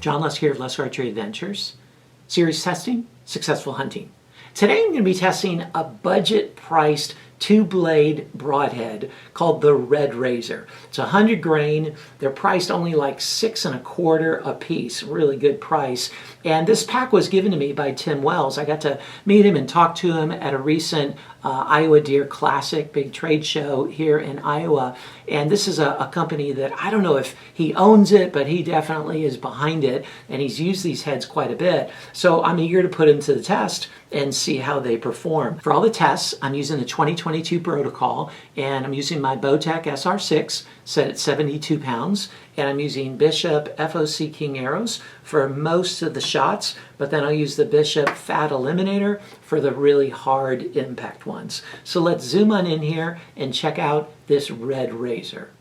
John Lusk here of Lusk Archery Adventures. Series testing, successful hunting. Today I'm going to be testing a budget-priced two-blade broadhead called the Red Razor. It's 100 grain. They're priced only like $6.25 a piece. Really good price. And this pack was given to me by Tim Wells. I got to meet him and talk to him at a recent Iowa Deer Classic, big trade show here in Iowa. And this is a company that I don't know if he owns it, but he definitely is behind it. And he's used these heads quite a bit. So I'm eager to put them to the test and see how they perform. For all the tests, I'm using the 2022 protocol, and I'm using my Bowtech SR6 set at 72 pounds, and I'm using Bishop FOC King arrows for most of the shots, but then I'll use the Bishop Fat Eliminator for the really hard impact ones. So let's zoom on in here and check out this Red Razor.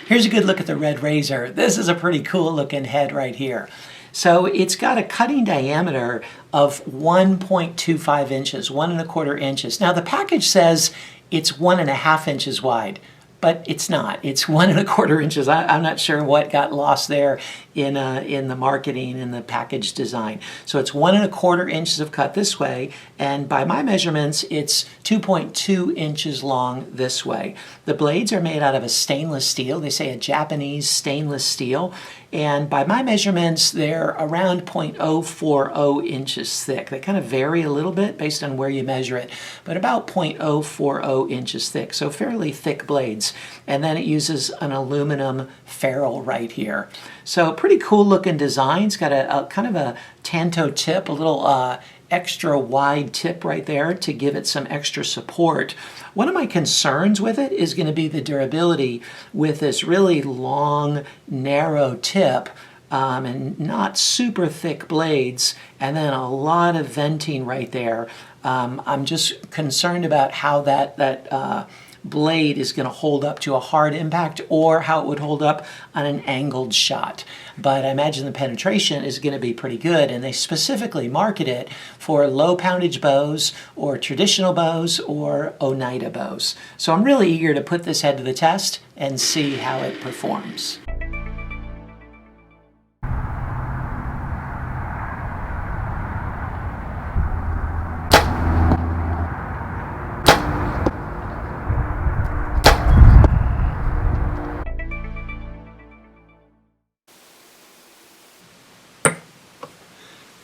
Here's a good look at the Red Razor. This is a pretty cool looking head right here. So it's got a cutting diameter of 1.25 inches, 1.25 inches. Now the package says it's 1.5 inches wide, but it's not. It's 1.25 inches. I'm not sure what got lost there in the marketing and the package design. So it's 1.25 inches of cut this way, and by my measurements, it's 2.2 inches long this way. The blades are made out of a stainless steel. They say a Japanese stainless steel, and by my measurements, they're around 0.040 inches thick. They kind of vary a little bit based on where you measure it, but about 0.040 inches thick, so fairly thick blades. And then it uses an aluminum ferrule right here. So pretty cool looking design. It's got a kind of a tanto tip, a little extra wide tip right there to give it some extra support. One of my concerns with it is going to be the durability with this really long, narrow tip and not super thick blades, and then a lot of venting right there. I'm just concerned about how that blade is going to hold up to a hard impact, or how it would hold up on an angled shot. But I imagine the penetration is going to be pretty good, and they specifically market it for low poundage bows or traditional bows or Oneida bows. So I'm really eager to put this head to the test and see how it performs.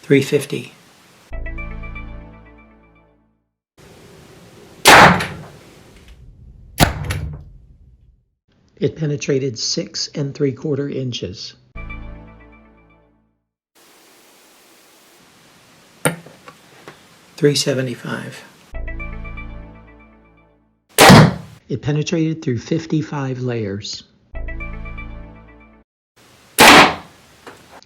$350. It penetrated 6.75 inches. $375. It penetrated through 55 layers.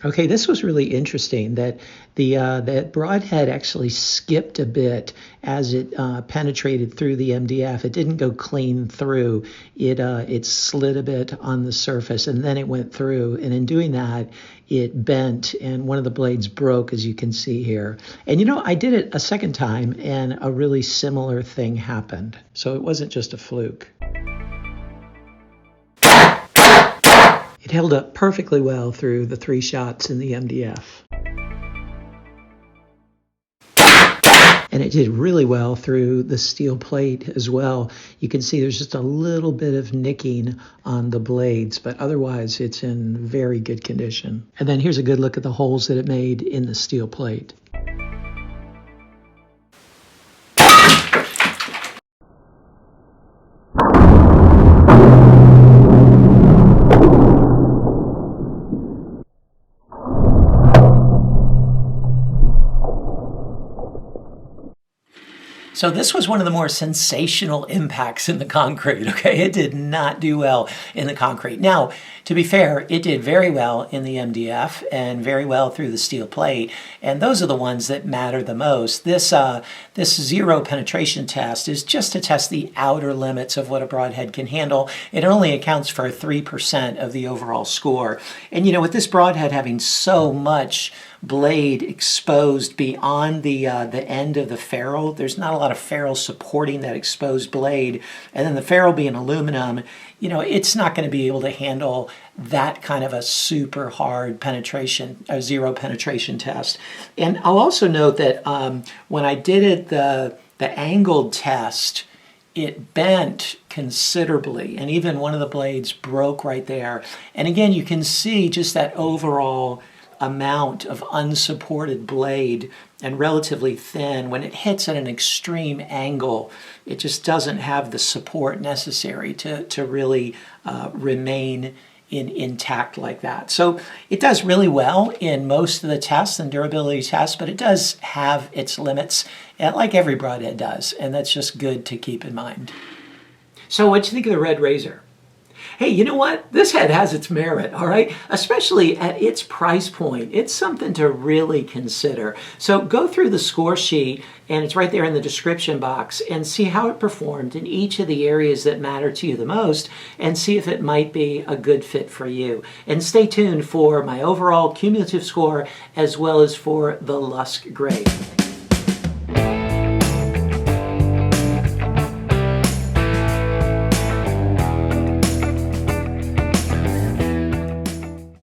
Okay, this was really interesting that that broadhead actually skipped a bit as it penetrated through the MDF. It didn't go clean through. It slid a bit on the surface, and then it went through. And in doing that, it bent, and one of the blades broke, as you can see here. And you know, I did it a second time, and a really similar thing happened. So it wasn't just a fluke. It held up perfectly well through the 3 shots in the MDF. And it did really well through the steel plate as well. You can see there's just a little bit of nicking on the blades, but otherwise it's in very good condition. And then here's a good look at the holes that it made in the steel plate. So this was one of the more sensational impacts in the concrete, okay? It did not do well in the concrete. Now, to be fair, it did very well in the MDF and very well through the steel plate, and those are the ones that matter the most. This zero penetration test is just to test the outer limits of what a broadhead can handle. It only accounts for 3% of the overall score. And you know, with this broadhead having so much blade exposed beyond the end of the ferrule, there's not a lot lot of ferrule supporting that exposed blade, and then the ferrule being aluminum, it's not going to be able to handle that kind of a super hard penetration, a zero penetration test. And I'll also note that when I did it, the angled test, it bent considerably, and even one of the blades broke right there. And again, you can see just that overall amount of unsupported blade and relatively thin. When it hits at an extreme angle, it just doesn't have the support necessary to really remain intact like that. So it does really well in most of the tests and durability tests, but it does have its limits, like every Broadhead does, and that's just good to keep in mind. So what'd you think of the Red Razor? Hey, you know what? This head has its merit, all right? Especially at its price point. It's something to really consider. So go through the score sheet, and it's right there in the description box, and see how it performed in each of the areas that matter to you the most, and see if it might be a good fit for you. And stay tuned for my overall cumulative score, as well as for the Lusk grade.